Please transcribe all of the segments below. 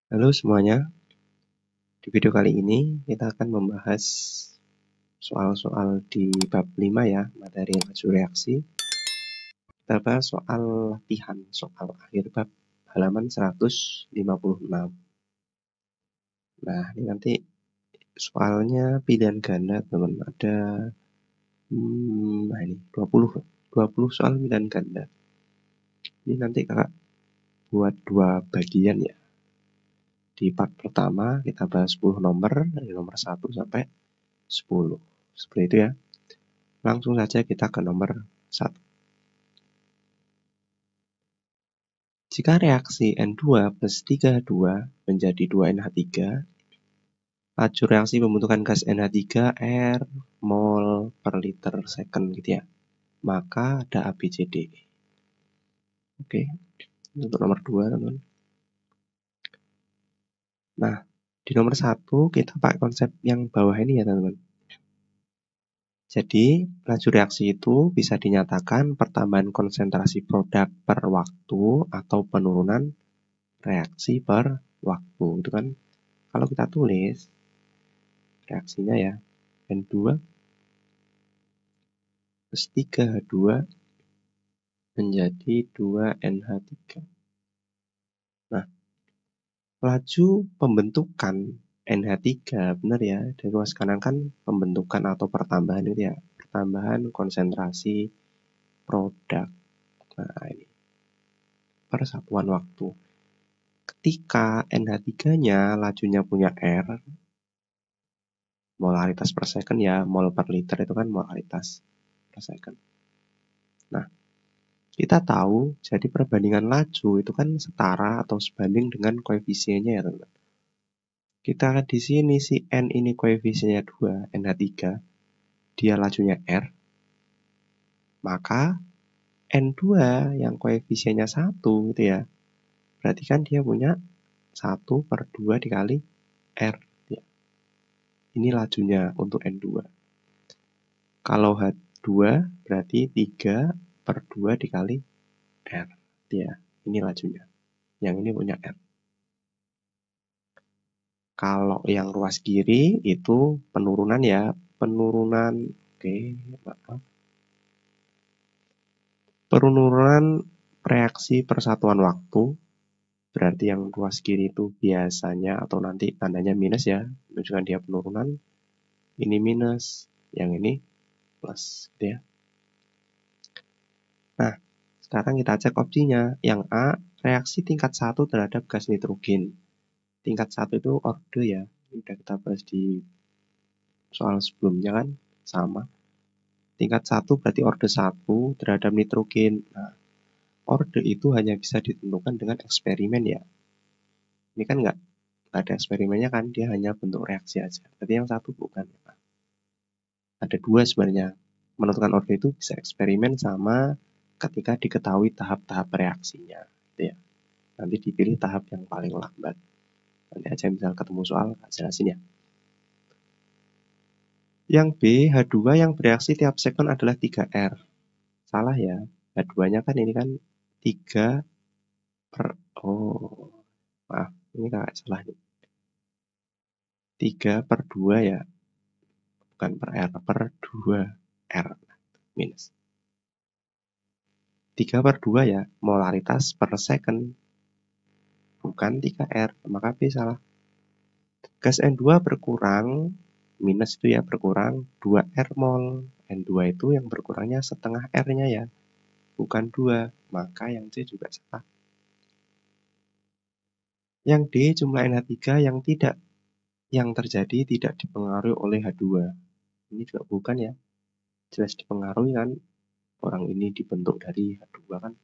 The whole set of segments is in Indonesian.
Halo semuanya, di video kali ini kita akan membahas soal-soal di bab 5 ya, materi laju reaksi. Kita bahas soal latihan, soal akhir bab halaman 156. Nah, ini nanti soalnya pilihan ganda teman, ada nah ini 20 soal pilihan ganda. Ini nanti kakak buat 2 bagian ya. Di part pertama kita bahas 10 nomor, dari nomor 1 sampai 10. Seperti itu ya. Langsung saja kita ke nomor 1. Jika reaksi N2 plus 3H2 menjadi 2NH3, laju reaksi pembentukan gas NH3 R mol per liter second gitu ya. Maka ada ABCD. Oke, untuk nomor 2 teman. Nah, di nomor 1 kita pakai konsep yang bawah ini ya teman-teman. Jadi, laju reaksi itu bisa dinyatakan pertambahan konsentrasi produk per waktu atau penurunan reaksi per waktu. Itu kan kalau kita tulis reaksinya ya, N2 plus 3H2 menjadi 2NH3. Nah, laju pembentukan NH3, benar ya, dari ruas kanan kan pembentukan atau pertambahan itu ya, pertambahan konsentrasi produk. Nah, ini per satuan waktu. Ketika NH3-nya lajunya punya R, molaritas per second ya, mol per liter itu kan molaritas per second. Nah, kita tahu jadi perbandingan laju itu kan setara atau sebanding dengan koefisiennya ya teman-teman. Kita lihat di sini si N ini koefisiennya 2, NH3, dia lajunya R. Maka N2 yang koefisiennya 1 gitu ya. Berarti kan dia punya 1/2 dikali R ya. Ini lajunya untuk N2. Kalau H2 berarti 3/2 dikali R ya. Ini lajunya. Yang ini punya R. Kalau yang ruas kiri itu penurunan ya, penurunan penurunan reaksi persatuan waktu. Berarti yang ruas kiri itu biasanya atau nanti tandanya minus ya, menunjukkan dia penurunan. Ini minus, yang ini plus gitu ya. Nah, sekarang kita cek opsinya. Yang A, reaksi tingkat 1 terhadap gas nitrogen. Tingkat 1 itu orde ya. Ini udah kita bahas di soal sebelumnya kan, sama. Tingkat 1 berarti orde 1 terhadap nitrogen. Nah, orde itu hanya bisa ditentukan dengan eksperimen ya. Ini kan nggak ada eksperimennya kan, dia hanya bentuk reaksi aja. Berarti yang satu bukan. Nah, ada 2 sebenarnya. Menentukan orde itu bisa eksperimen sama ketika diketahui tahap-tahap reaksinya. Gitu ya. Nanti dipilih tahap yang paling lambat. Nanti aja misal ketemu soal, jelasin ya. Yang B, H2 yang bereaksi tiap sekon adalah 3R. Salah ya, H2-nya kan ini kan 3 per... Oh, maaf, ini kakak salah nih. 3/2 ya, bukan per R, per 2R minus. 3/2 ya, molaritas per second, bukan 3R, maka B salah. Gas N2 berkurang, minus itu ya, berkurang 2R mol. N2 itu yang berkurangnya setengah R-nya ya, bukan 2, maka yang C juga salah. Yang D, jumlah NH3 yang terjadi tidak dipengaruhi oleh H2. Ini juga bukan ya, jelas dipengaruhi kan, orang ini dibentuk dari H2 kan.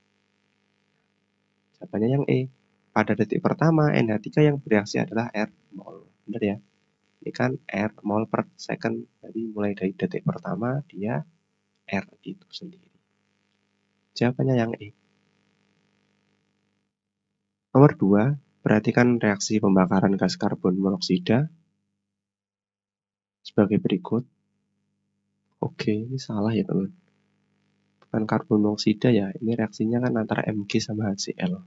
Jawabannya yang E. Pada detik pertama, NH3 yang bereaksi adalah R mol. Benar ya? Ini kan R mol per second. Jadi mulai dari detik pertama, dia R itu sendiri. Jawabannya yang E. Nomor 2, perhatikan reaksi pembakaran gas karbon monoksida sebagai berikut. Oke, ini salah ya teman. Bukan karbon monoksida ya, ini reaksinya kan antara Mg sama HCl.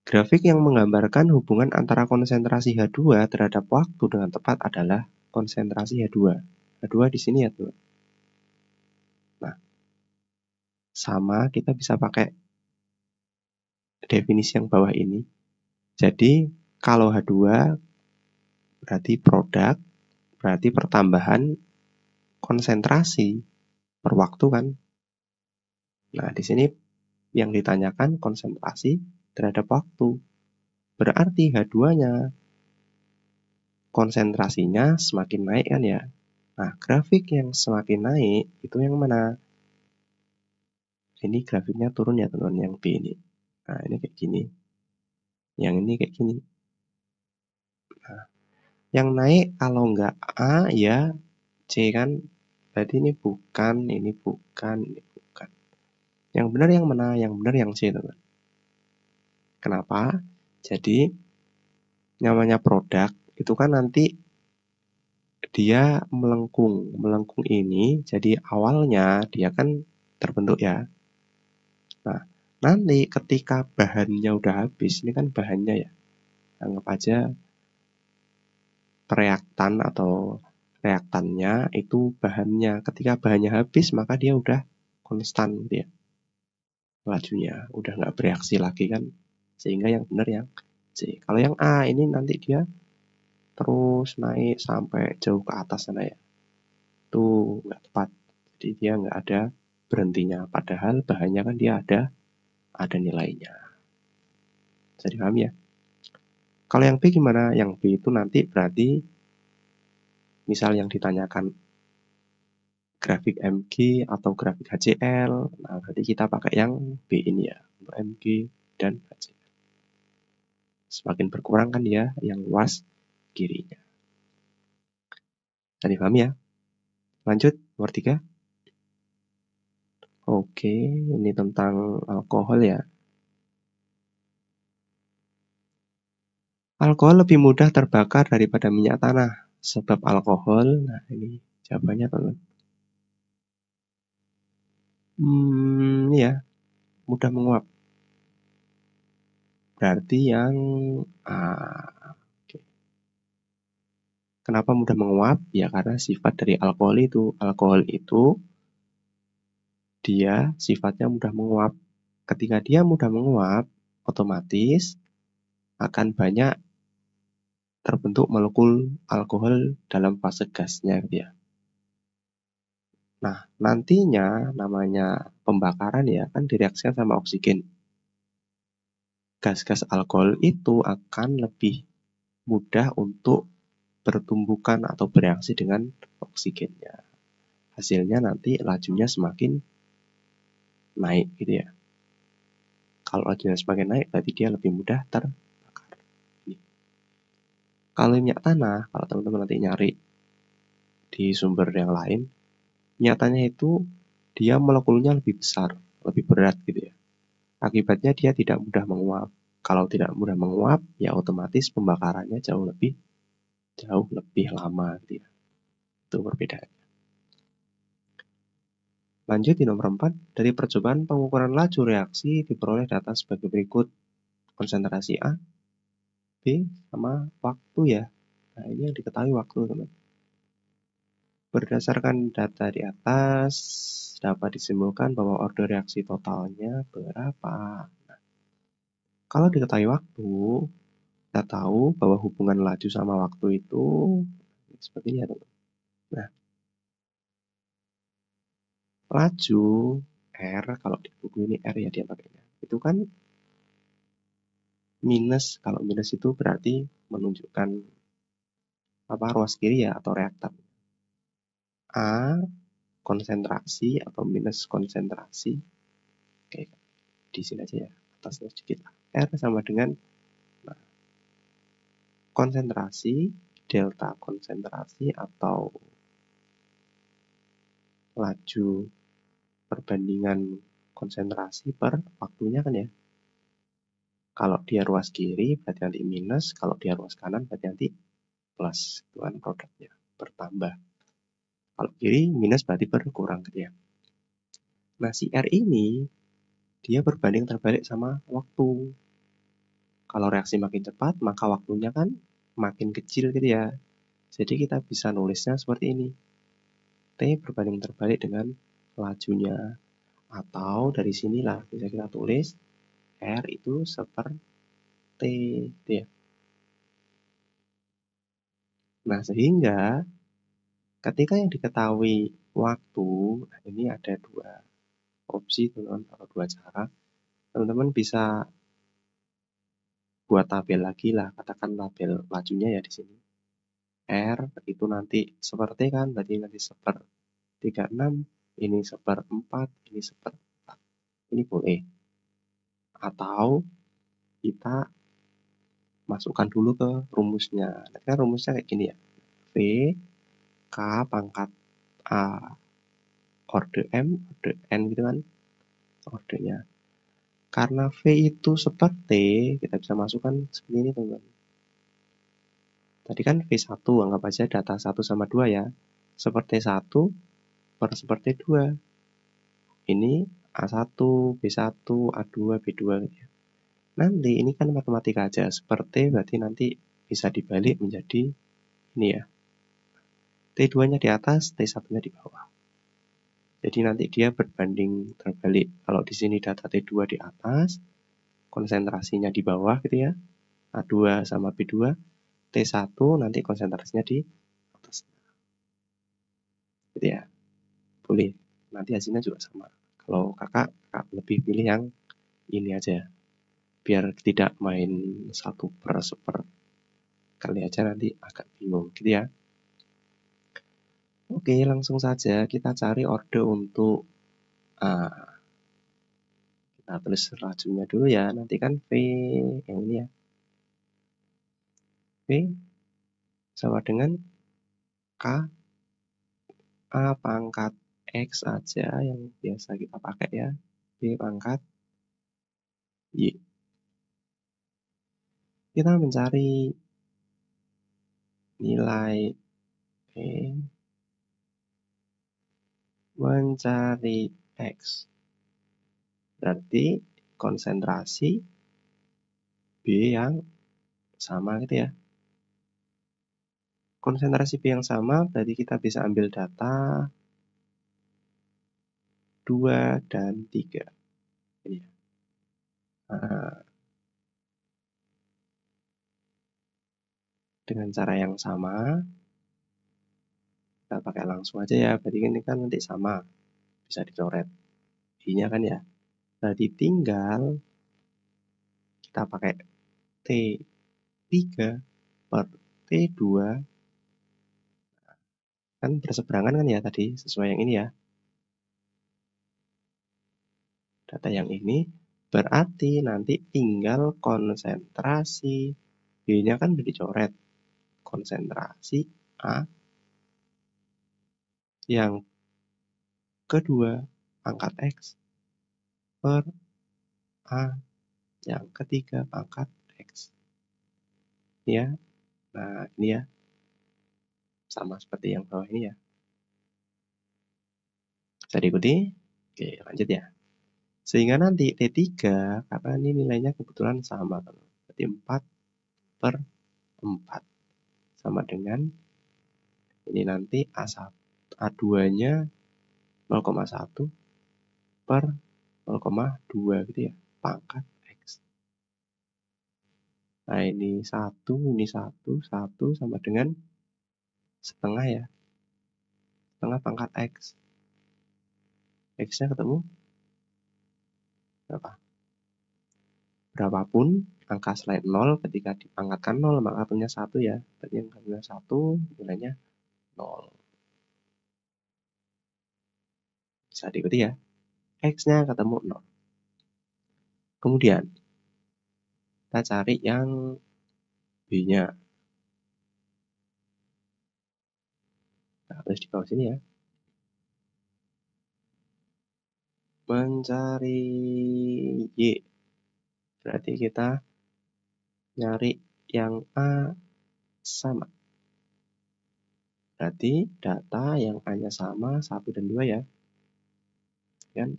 Grafik yang menggambarkan hubungan antara konsentrasi H2 terhadap waktu dengan tepat adalah konsentrasi H2. H2 di sini ya, teman. Nah, sama kita bisa pakai definisi yang bawah ini. Jadi, kalau H2 berarti produk, berarti pertambahan konsentrasi per waktu kan. Nah, di sini yang ditanyakan konsentrasi terhadap waktu. Berarti H2-nya konsentrasinya semakin naik kan ya. Nah, grafik yang semakin naik itu yang mana? Ini grafiknya turun ya teman-teman, yang B ini. Nah, ini kayak gini. Yang ini kayak gini. Nah, yang naik kalau nggak A ya C kan. Berarti ini bukan, ini bukan, ini bukan. Yang benar yang mana? Yang benar yang C teman-teman. Kenapa? Jadi namanya produk itu kan nanti dia melengkung. Melengkung ini jadi awalnya dia kan terbentuk ya. Nah, nanti ketika bahannya udah habis, ini kan bahannya ya. Anggap aja reaktan atau reaktannya itu bahannya. Ketika bahannya habis, maka dia udah konstan gitu ya. Lajunya udah nggak bereaksi lagi kan. Sehingga yang benar yang C. Kalau yang A ini nanti dia terus naik sampai jauh ke atas sana ya. Itu nggak tepat. Jadi dia nggak ada berhentinya. Padahal bahannya kan dia ada nilainya. Jadi paham ya? Kalau yang B gimana? Yang B itu nanti berarti misal yang ditanyakan grafik MG atau grafik HCl. Nah, berarti kita pakai yang B ini ya, untuk MG dan HCl. Semakin berkurang kan dia yang luas kirinya. Tadi paham ya? Lanjut, nomor 3. Oke, ini tentang alkohol ya. Alkohol lebih mudah terbakar daripada minyak tanah. Sebab alkohol, nah ini jawabannya teman. Ya, mudah menguap. Berarti yang A. Kenapa mudah menguap? Ya karena sifat dari alkohol itu dia sifatnya mudah menguap. Ketika dia mudah menguap, otomatis akan banyak terbentuk molekul alkohol dalam fase gasnya gitu ya. Nah, nantinya namanya pembakaran ya kan direaksikan sama oksigen. Gas-gas alkohol itu akan lebih mudah untuk bertumbukan atau bereaksi dengan oksigennya. Hasilnya nanti lajunya semakin naik gitu ya. Kalau lajunya semakin naik berarti dia lebih mudah terbakar. Kalau minyak tanah, kalau teman-teman nanti nyari di sumber yang lain, minyak tanah itu dia molekulnya lebih besar, lebih berat gitu ya. Akibatnya dia tidak mudah menguap. Kalau tidak mudah menguap, ya otomatis pembakarannya jauh lebih lama gitu ya. Itu perbedaan. Lanjut di nomor 4, dari percobaan pengukuran laju reaksi diperoleh data sebagai berikut. Konsentrasi A, B, sama waktu ya. Nah, ini yang diketahui waktu, teman. Berdasarkan data di atas, dapat disimpulkan bahwa order reaksi totalnya berapa. Nah, kalau diketahui waktu, kita tahu bahwa hubungan laju sama waktu itu seperti ini ya, teman. Nah, laju R, kalau di buku ini R ya dia pakainya. Itu kan minus, kalau minus itu berarti menunjukkan ruas kiri ya atau reaktan. A konsentrasi atau minus konsentrasi. Oke, di sini aja ya, atasnya sedikit. R sama dengan konsentrasi, delta konsentrasi atau laju perbandingan konsentrasi per waktunya kan ya. Kalau dia ruas kiri berarti nanti minus, kalau dia ruas kanan berarti nanti plus. Itu kan produknya bertambah. Kalau kiri minus berarti berkurang gitu ya. Nah, si R ini dia berbanding terbalik sama waktu. Kalau reaksi makin cepat, maka waktunya kan makin kecil gitu ya. Jadi kita bisa nulisnya seperti ini. T berbanding terbalik dengan lajunya. Atau dari sinilah bisa kita tulis R itu seperti T. Gitu ya. Nah, sehingga ketika yang diketahui waktu, nah ini ada dua opsi teman-teman, atau dua cara. Teman-teman bisa buat tabel lagi lah, katakan tabel lajunya ya di sini. R itu nanti seperti kan, berarti nanti 1/36, ini 1/4, ini 1/4. Ini boleh. Atau kita masukkan dulu ke rumusnya. Nanti kan rumusnya kayak gini ya. V K pangkat A orde M orde N gitu kan ordenya. Karena V itu seperti, kita bisa masukkan seperti ini teman-teman. Tadi kan V1, anggap aja data 1 sama 2 ya. Seperti 1 per seperti 2. Ini A1, B1, A2, B2 ya. Nanti ini kan matematika aja. Seperti berarti nanti bisa dibalik menjadi ini ya. T2-nya di atas, T1-nya di bawah. Jadi nanti dia berbanding terbalik. Kalau di sini data T2 di atas, konsentrasinya di bawah gitu ya. A2 sama B2, T1 nanti konsentrasinya di atas. Gitu ya. Boleh. Nanti hasilnya juga sama. Kalau kakak lebih pilih yang ini aja. Biar tidak main 1/1 kali aja nanti agak bingung gitu ya. Oke, langsung saja kita cari orde untuk A. Kita tulis lajunya dulu ya. Nanti kan V yang ini ya. V sama dengan K A pangkat X aja yang biasa kita pakai ya. B pangkat Y. Kita mencari nilai B, mencari X. Berarti konsentrasi B yang sama gitu ya. Konsentrasi B yang sama berarti kita bisa ambil data 2 dan 3. Ini. Nah, dengan cara yang sama, kita pakai langsung aja ya. Berarti ini kan nanti sama, bisa dicoret. I-nya kan ya. Berarti tinggal kita pakai T3 per T2. Kan berseberangan kan ya tadi, sesuai yang ini ya. Data yang ini berarti nanti tinggal konsentrasi B-nya kan udah dicoret. Konsentrasi A yang kedua pangkat X per A yang ketiga pangkat X. Ya, nah ini ya, sama seperti yang bawah ini ya. Bisa diikuti? Oke, lanjut ya. Sehingga nanti T3, karena ini nilainya kebetulan sama, berarti 4/4. Sama dengan ini nanti A2-nya 0,1 per 0,2 gitu ya, pangkat X. Nah ini 1 sama dengan setengah ya, setengah pangkat X. X-nya ketemu berapa? Berapapun angka selain 0 ketika dipangkatkan 0 maka punya 1 ya. Berarti yang punya 1 nilainya 0. Bisa diikuti ya. X-nya ketemu 0. Kemudian kita cari yang B-nya. Nah, terus di bawah sini ya. Mencari Y. Berarti kita nyari yang A sama. Berarti data yang A-nya sama 1 dan 2 ya. Kan?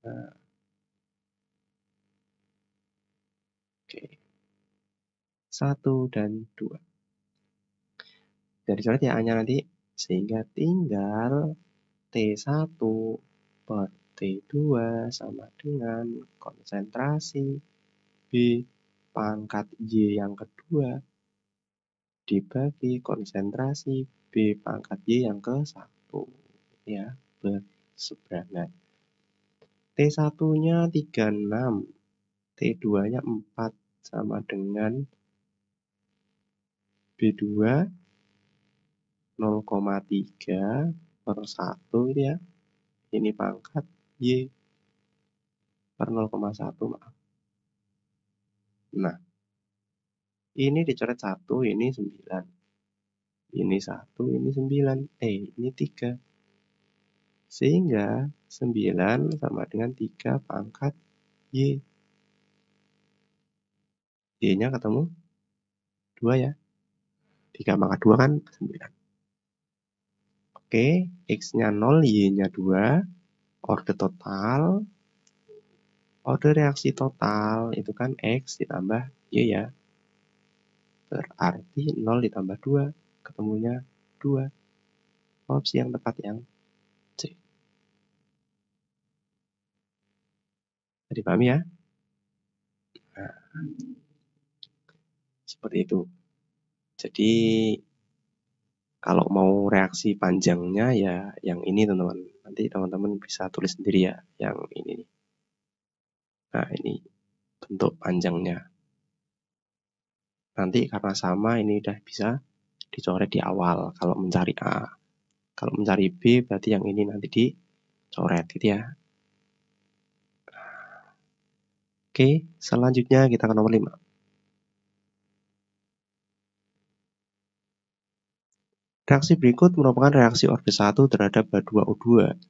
Nah, Oke. 1 dan 2. Jadi coret ya A-nya nanti, sehingga tinggal T1 per T2 sama dengan konsentrasi B pangkat Y yang kedua dibagi konsentrasi B pangkat Y yang ke-1 ya, berseberangan. T1-nya 36, T2-nya 4 sama dengan B2 0,3 per 1 itu ya. Ini pangkat Y per 0,1 maaf. Nah, ini dicoret 1, ini 9. Ini 1, ini 9. Ini 3. Sehingga 9 sama dengan 3 pangkat Y. Y-nya ketemu 2 ya. 3 pangkat 2 kan 9. Oke, X-nya 0, Y-nya 2. Orde total. Orde reaksi total itu kan X ditambah Y ya. Berarti 0 ditambah 2. Ketemunya 2. Opsi yang tepat yang C. Jadi paham ya? Nah, seperti itu. Jadi kalau mau reaksi panjangnya ya yang ini teman-teman. Nanti teman-teman bisa tulis sendiri ya yang ini. Nah ini bentuk panjangnya. Nanti karena sama ini udah bisa dicoret di awal kalau mencari A. Kalau mencari B berarti yang ini nanti dicoret gitu ya. Oke, selanjutnya kita ke nomor 5. Reaksi berikut merupakan reaksi orde 1 terhadap H2O2.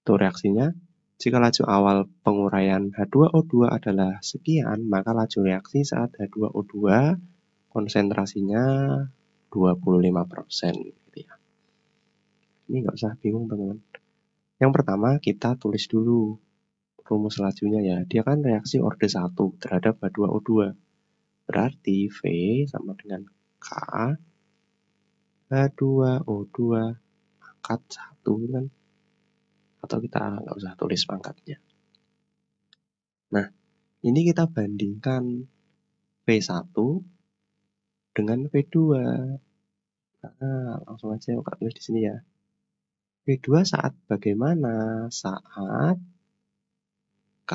Itu reaksinya. Jika laju awal penguraian H2O2 adalah sekian, maka laju reaksi saat H2O2 konsentrasinya 25%. Gitu ya. Ini nggak usah bingung teman-teman. Yang pertama kita tulis dulu rumus lajunya ya. Dia kan reaksi orde 1 terhadap H2O2. Berarti V sama dengan K H2O2 pangkat 1 kan. Atau kita nggak usah tulis pangkatnya. Nah, ini kita bandingkan V1 dengan V2. Nah, langsung aja buka tulis di sini ya. V2 saat bagaimana? Saat K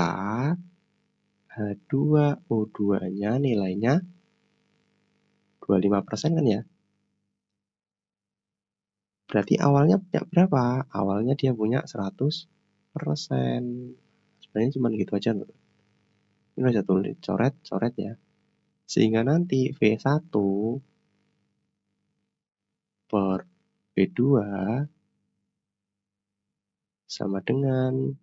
H2O2-nya nilainya 25% kan ya? Berarti awalnya punya berapa? Awalnya dia punya 100%. Sebenarnya cuma gitu aja loh. Ini aja tulis coret ya. Sehingga nanti V1 per V2 sama dengan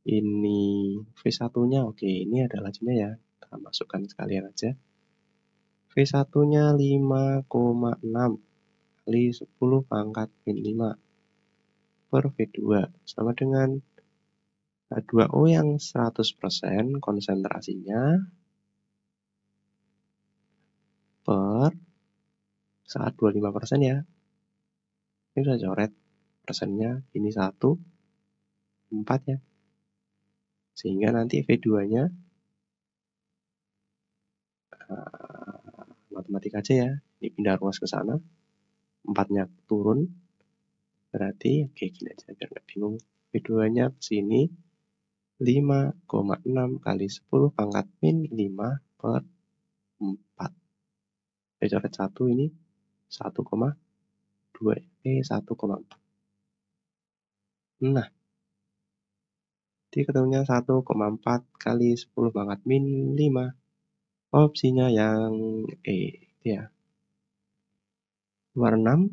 ini V1-nya. Oke, ini ada lajunya ya. Kita masukkan sekalian aja. V1-nya 5,6 kali 10 pangkat min 5 per V2 sama dengan H2O yang 100% konsentrasinya per saat 25% ya. Ini sudah coret persennya, ini 1, 4 ya. Sehingga nanti V2-nya matematika aja ya. Ini pindah ruas ke sana. 4-nya turun. Berarti oke gini aja biar nggak bingung. V2-nya ke sini 5,6 kali 10 pangkat min 5 per 4. Saya coret 1 ini 1,2 1,4. Nah, ketemunya 1,4 kali 10 pangkat min 5. Opsinya yang E ya. Nomor 6.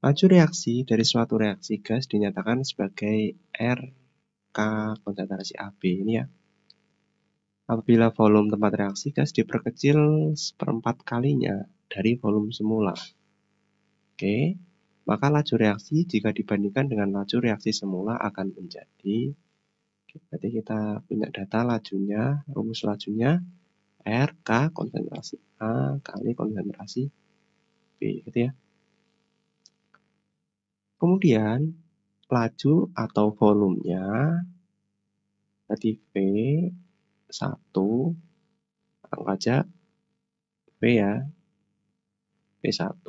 Laju reaksi dari suatu reaksi gas dinyatakan sebagai RK konsentrasi AB ini ya. Apabila volume tempat reaksi gas diperkecil seperempat kalinya dari volume semula. Oke, maka laju reaksi jika dibandingkan dengan laju reaksi semula akan menjadi Berarti kita punya data lajunya, rumus lajunya R K konsentrasi A kali konsentrasi B, gitu ya. Kemudian laju atau volumenya tadi V1, anggap aja V ya, V1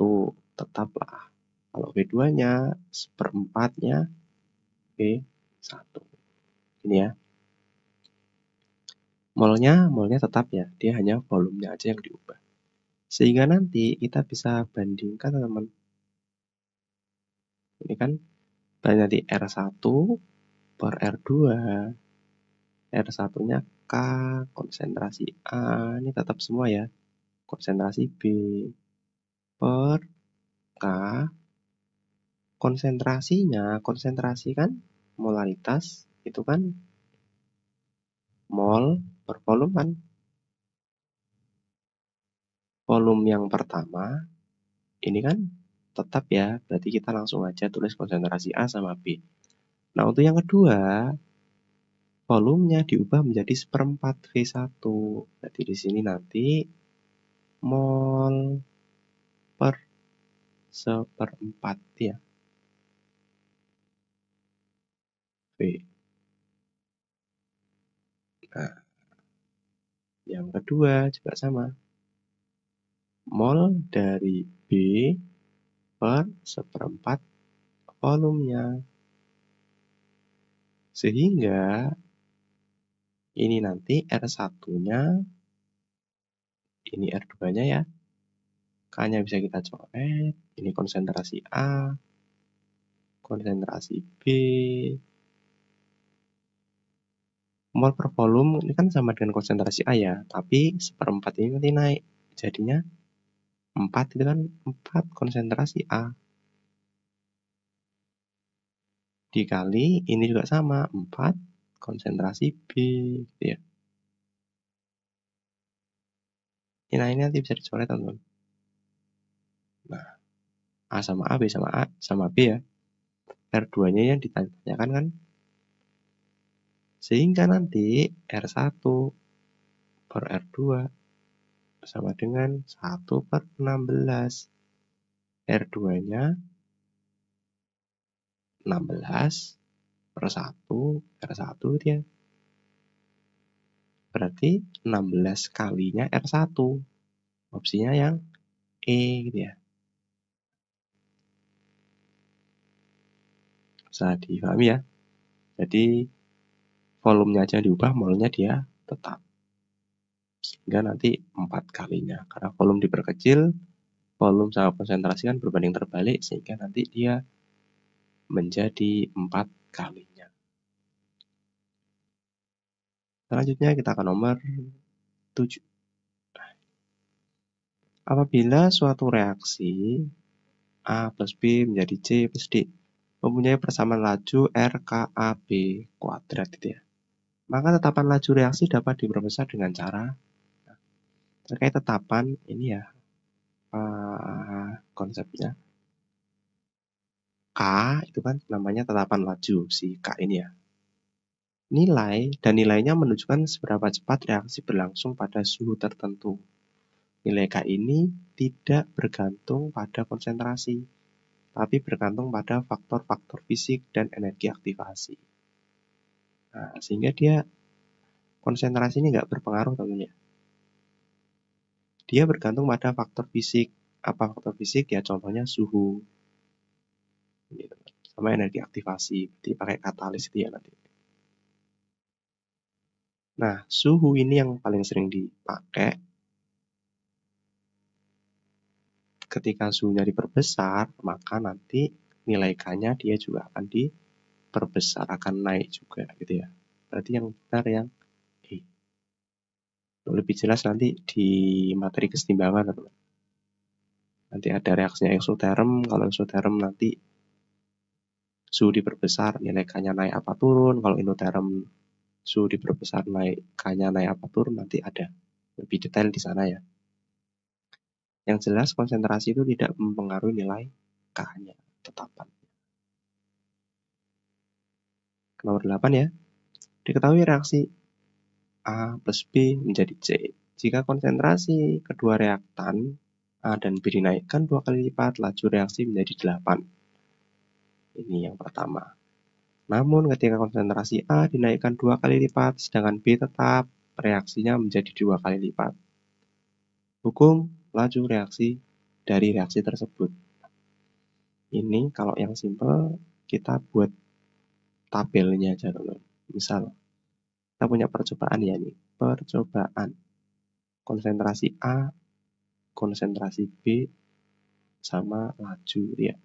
tetaplah. Kalau V2-nya seperempatnya V1. Ini ya. Molnya tetap ya, dia hanya volumenya aja yang diubah. Sehingga nanti kita bisa bandingkan teman-teman. Ini kan berarti R1 per R2. R1-nya K, konsentrasi A, ini tetap semua ya. Konsentrasi B per K, konsentrasi kan molaritas, itu kan mol per volume kan. Volume yang pertama, ini kan tetap ya, berarti kita langsung aja tulis konsentrasi A sama B. Nah, untuk yang kedua, volumenya diubah menjadi seperempat V1. Berarti di sini nanti mol per seperempat ya. V. Nah, yang kedua juga sama. Mol dari B per seperempat volumenya. Sehingga ini nanti R1-nya, ini R2-nya ya. K-nya bisa kita coret. Ini konsentrasi A, konsentrasi B. Mol per volume ini kan sama dengan konsentrasi A ya, tapi seperempat ini nanti naik. Jadinya 4 itu kan 4 konsentrasi A. Dikali ini juga sama, 4 konsentrasi B, gitu ya. Nah, ini nanti bisa dicoret teman-teman. Nah, A sama A, B sama B ya. R2-nya yang ditanyakan kan. Sehingga nanti R1 per R2 sama dengan 1 per 16. R2-nya 16 per 1 R1 dia. Berarti 16 kalinya R1. Opsinya yang E gitu ya. Bisa dipahami ya. Jadi volumenya aja diubah, molnya dia tetap. Sehingga nanti 4 kalinya. Karena volume diperkecil, volume sama konsentrasi kan berbanding terbalik, sehingga nanti dia menjadi 4 kalinya. Selanjutnya kita ke nomor 7. Apabila suatu reaksi A plus B menjadi C plus D mempunyai persamaan laju RKAB kuadrat gitu ya. Maka tetapan laju reaksi dapat diperbesar dengan cara terkait tetapan ini ya konsepnya. K itu kan namanya tetapan laju si K ini ya. Nilainya menunjukkan seberapa cepat reaksi berlangsung pada suhu tertentu. Nilai K ini tidak bergantung pada konsentrasi, tapi bergantung pada faktor-faktor fisik dan energi aktivasi. Nah, sehingga dia konsentrasi ini nggak berpengaruh tentunya. Dia bergantung pada faktor fisik. Apa faktor fisik? Ya contohnya suhu. Sama energi aktivasi. Dipakai katalis itu ya nanti. Nah, suhu ini yang paling sering dipakai. Ketika suhunya diperbesar, maka nanti nilai K-nya dia juga akan diperbesar, akan naik juga gitu ya. Berarti yang benar yang E. Lebih jelas nanti di materi kesetimbangan teman-teman. Nanti ada reaksinya eksoterm, kalau eksoterm nanti suhu diperbesar, nilai K-nya naik apa turun, kalau endoterm suhu diperbesar naik K-nya naik apa turun, nanti ada lebih detail di sana ya. Yang jelas konsentrasi itu tidak mempengaruhi nilai K-nya, tetapan. Nomor 8 ya. Diketahui reaksi A plus B menjadi C jika konsentrasi kedua reaktan A dan B dinaikkan 2 kali lipat, laju reaksi menjadi 8. Ini yang pertama. Namun ketika konsentrasi A dinaikkan 2 kali lipat, sedangkan B tetap, reaksinya menjadi 2 kali lipat. Hukum laju reaksi dari reaksi tersebut. Ini kalau yang simple, kita buat tabelnya aja, teman-teman. Misal, kita punya percobaan ya nih. Percobaan. Konsentrasi A, konsentrasi B, sama laju ya.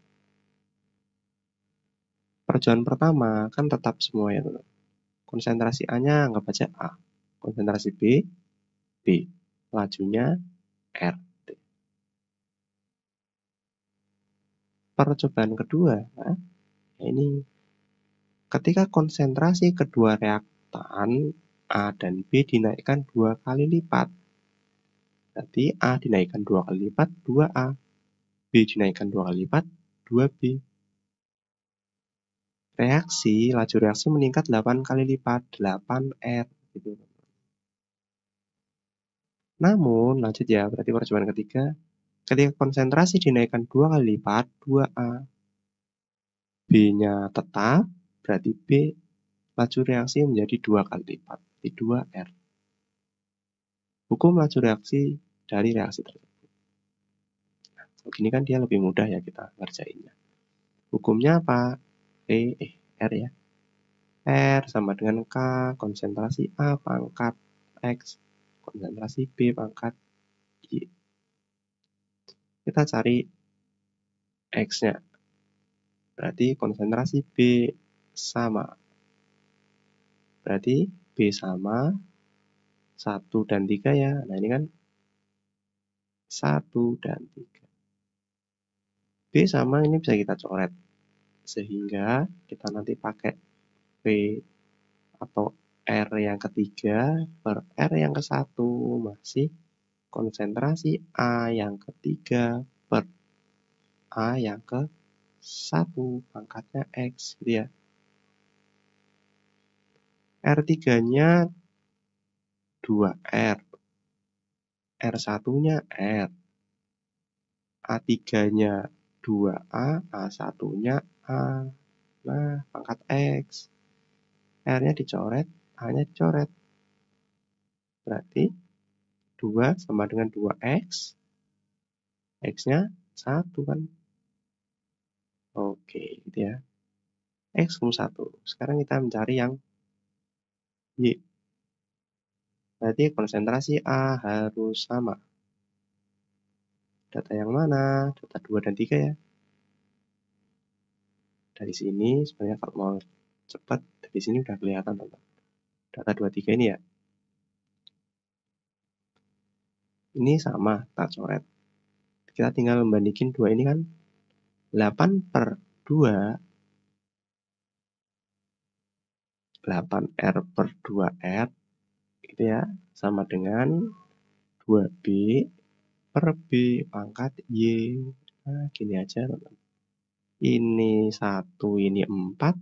Percobaan pertama kan tetap semua ya, teman-teman. Konsentrasi A-nya anggap aja A. Konsentrasi B, B. Lajunya R. Percobaan kedua, ini ketika konsentrasi kedua reaktan A dan B dinaikkan 2 kali lipat. Berarti A dinaikkan 2 kali lipat, 2A. B dinaikkan 2 kali lipat, 2B. Laju reaksi meningkat 8 kali lipat, 8R. Gitu. Namun, lanjut ya, berarti percobaan ketiga, ketika konsentrasi dinaikkan 2 kali lipat, 2A. B-nya tetap, berarti B laju reaksi menjadi 2 kali lipat, 2R. Hukum laju reaksi dari reaksi tersebut. Nah, begini kan dia lebih mudah ya kita ngerjainnya. Hukumnya apa? R ya. R sama dengan K, konsentrasi A pangkat X, konsentrasi B pangkat Y. Kita cari X-nya. Berarti konsentrasi B sama. Berarti B sama 1 dan 3 ya. Nah ini kan 1 dan 3. B sama ini bisa kita coret. Sehingga kita nanti pakai P atau R yang ketiga per R yang ke-1 masih konsentrasi A yang ketiga per A yang ke-1 pangkatnya X gitu ya. R3-nya 2R, R1-nya R, A3-nya 2A, A1-nya A. Nah, pangkat X. R-nya dicoret, A-nya dicoret. Berarti 2 sama dengan 2X. X-nya 1 kan. Oke, gitu ya. X 1. Sekarang kita mencari yang Y. Berarti konsentrasi A harus sama. Data yang mana? Data 2 dan 3 ya. Dari sini sebenarnya kalau mau cepat, dari sini udah kelihatan teman. Data 2, 3 ini ya. Ini sama, kita coret. Kita tinggal membandingin 2 ini kan. 8/2, 8R per 2R, gitu ya, sama dengan 2B per B pangkat Y. Nah, gini aja teman. Ini 1, ini 4,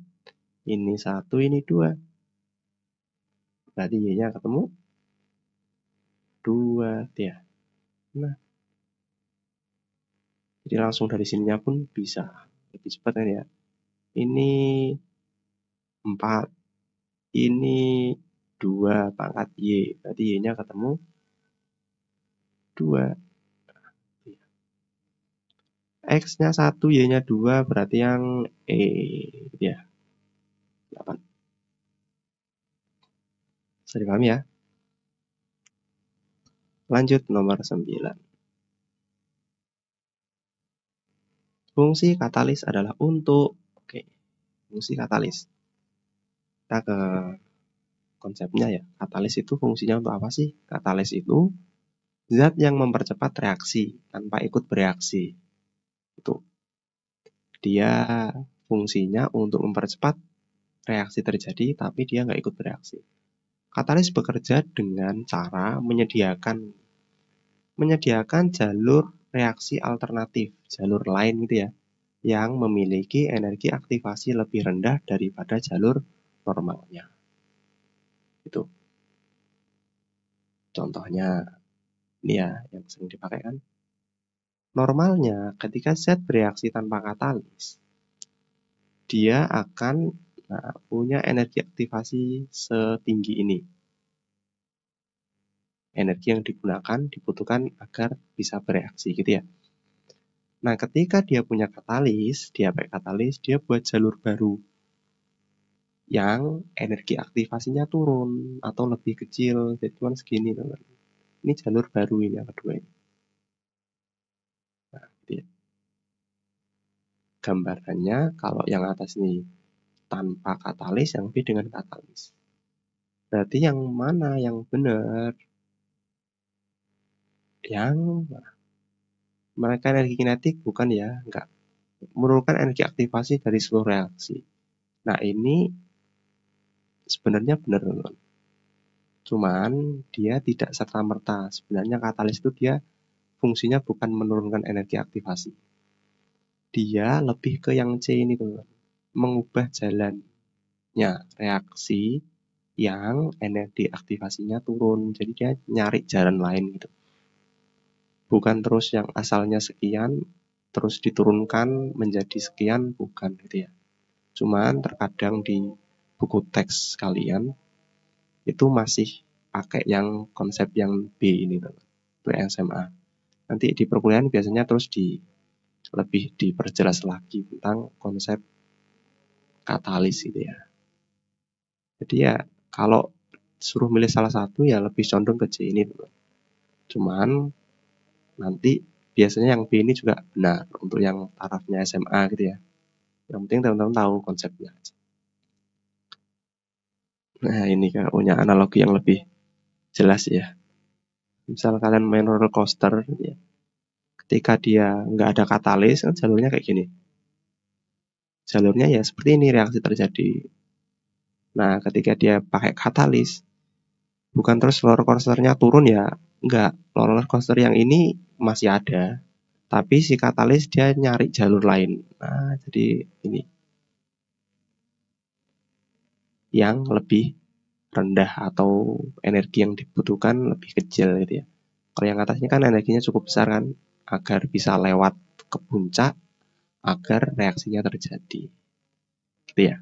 ini 1, ini 2. Berarti Y-nya ketemu 2 ya. Nah, jadi langsung dari sininya pun bisa lebih cepat kan ya. Ini 4, ini 2 pangkat Y. Berarti Y-nya ketemu 2. X-nya 1, Y-nya 2, berarti yang E ya. 8. Bisa dipahami ya? Lanjut nomor 9. Fungsi katalis adalah untuk fungsi katalis. Kita ke konsepnya ya. Katalis itu fungsinya untuk apa sih? Katalis itu zat yang mempercepat reaksi tanpa ikut bereaksi. Itu. Dia fungsinya untuk mempercepat reaksi terjadi tapi dia nggak ikut bereaksi. Katalis bekerja dengan cara menyediakan jalur reaksi alternatif, jalur lain gitu ya, yang memiliki energi aktivasi lebih rendah daripada jalur normalnya. Itu contohnya ini ya yang sering dipakai kan. Normalnya ketika zat bereaksi tanpa katalis, dia akan punya energi aktivasi setinggi ini. Energi yang dibutuhkan agar bisa bereaksi gitu ya. Nah, ketika dia punya katalis, dia pakai katalis, dia buat jalur baru yang energi aktivasinya turun atau lebih kecil, jadi cuma segini teman. Ini jalur baru ini yang kedua ini. Nah, gitu ya. Gambarannya kalau yang atas ini tanpa katalis, yang B dengan katalis. Berarti yang mana yang benar? Yang mereka energi kinetik bukan ya, enggak. Merupakan energi aktivasi dari seluruh reaksi. Nah, ini sebenarnya benar teman. Cuman dia tidak serta-merta. Sebenarnya katalis itu dia fungsinya bukan menurunkan energi aktivasi. Dia lebih ke yang C ini teman. Mengubah jalannya reaksi yang energi aktivasinya turun. Jadi dia nyari jalan lain gitu. Bukan terus yang asalnya sekian terus diturunkan menjadi sekian, bukan gitu ya. Cuman terkadang di buku teks kalian itu masih pakai yang konsep yang B ini teman. Itu SMA. Nanti di perkuliahan biasanya terus lebih diperjelas lagi tentang konsep katalis gitu ya. Jadi ya kalau suruh milih salah satu ya lebih condong ke C ini teman. Cuman nanti biasanya yang B ini juga benar untuk yang tarafnya SMA gitu ya. Yang penting teman-teman tahu konsepnya aja. Nah, ini kan punya analogi yang lebih jelas ya. Misal kalian main roller coaster ya. Ketika dia nggak ada katalis kan jalurnya kayak gini. Jalurnya ya seperti ini reaksi terjadi. Nah, ketika dia pakai katalis, bukan terus roller coasternya turun ya, enggak. Roller coaster yang ini masih ada, tapi si katalis dia nyari jalur lain. Nah, jadi ini yang lebih rendah atau energi yang dibutuhkan lebih kecil gitu ya. Kalau yang atasnya kan energinya cukup besar kan, agar bisa lewat ke puncak, agar reaksinya terjadi. Gitu ya.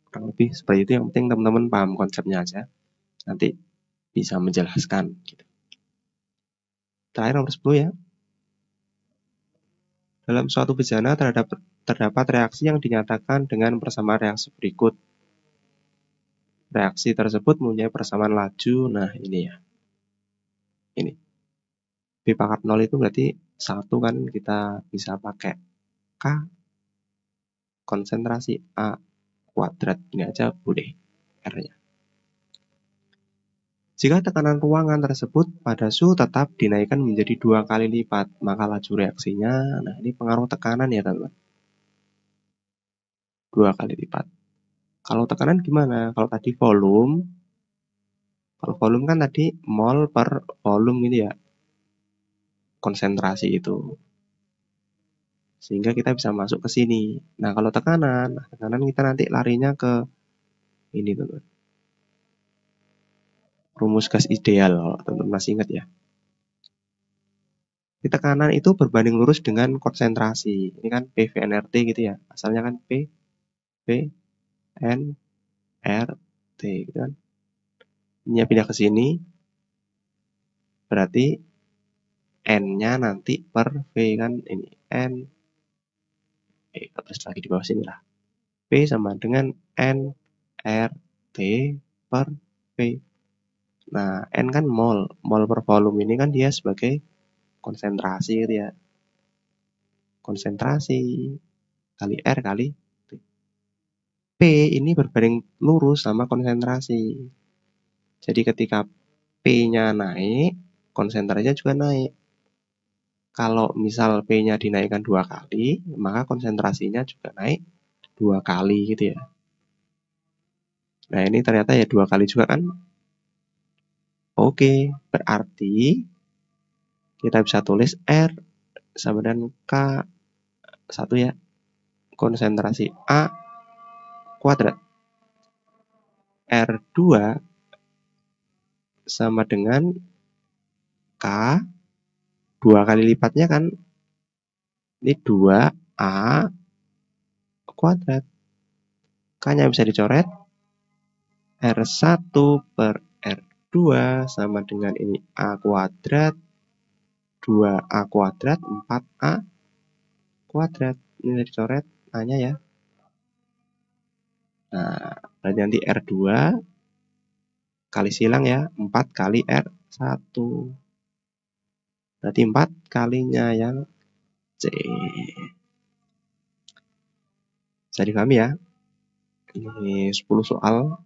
Kurang lebih seperti itu, yang penting teman-teman paham konsepnya aja. Nanti bisa menjelaskan gitu. Terakhir nomor 10 ya. Dalam suatu bejana terdapat reaksi yang dinyatakan dengan persamaan reaksi berikut. Reaksi tersebut mempunyai persamaan laju. Nah, ini ya. Ini. B pangkat 0 itu berarti 1 kan kita bisa pakai K konsentrasi A kuadrat. Ini aja boleh R-nya. Jika tekanan ruangan tersebut pada suhu tetap dinaikkan menjadi 2 kali lipat, maka laju reaksinya, nah ini pengaruh tekanan ya teman-teman. 2 kali lipat. Kalau tekanan gimana? Kalau tadi volume, kalau volume kan tadi mol per volume gitu ya, konsentrasi itu. Sehingga kita bisa masuk ke sini. Nah, kalau tekanan kita nanti larinya ke ini teman. Rumus gas ideal, kalau teman-teman masih ingat ya. Di tekanan itu berbanding lurus dengan konsentrasi. Ini kan PV/nRT gitu ya. Asalnya kan P, V, N, R, T gitu kan. Ini pindah ke sini. Berarti N-nya nanti per V kan ini N. Terus lagi di bawah sini lah. P sama dengan N, R, T per V. Nah, N kan mol. Mol per volume ini kan dia sebagai konsentrasi gitu ya. Konsentrasi kali R kali T. P ini berbanding lurus sama konsentrasi. Jadi ketika P-nya naik, konsentrasinya juga naik. Kalau misal P-nya dinaikkan 2 kali, maka konsentrasinya juga naik 2 kali gitu ya. Nah, ini ternyata ya 2 kali juga kan. Oke, berarti kita bisa tulis R sama dengan K 1 ya. Konsentrasi A kuadrat. R2 sama dengan K, 2 kali lipatnya kan ini 2A kuadrat. K-nya bisa dicoret, R1 per R2 sama dengan ini A kuadrat, 2A kuadrat, 4A kuadrat. Ini dicoret A-nya ya. Nah, berarti nanti R2 kali silang ya, 4 kali R1. Berarti 4 kalinya yang C. Bisa dipahami ya? Ini 10 soal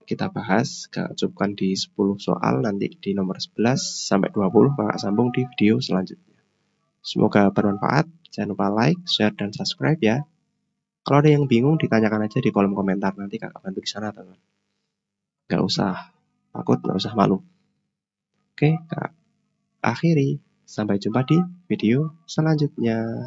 kita bahas, cukupkan di 10 soal, nanti di nomor 11 sampai 20 Kakak sambung di video selanjutnya. Semoga bermanfaat, jangan lupa like, share, dan subscribe ya. Kalau ada yang bingung ditanyakan aja di kolom komentar, nanti Kakak bantu di sana teman. Gak usah takut, gak usah malu. Oke, Kak akhiri. Sampai jumpa di video selanjutnya.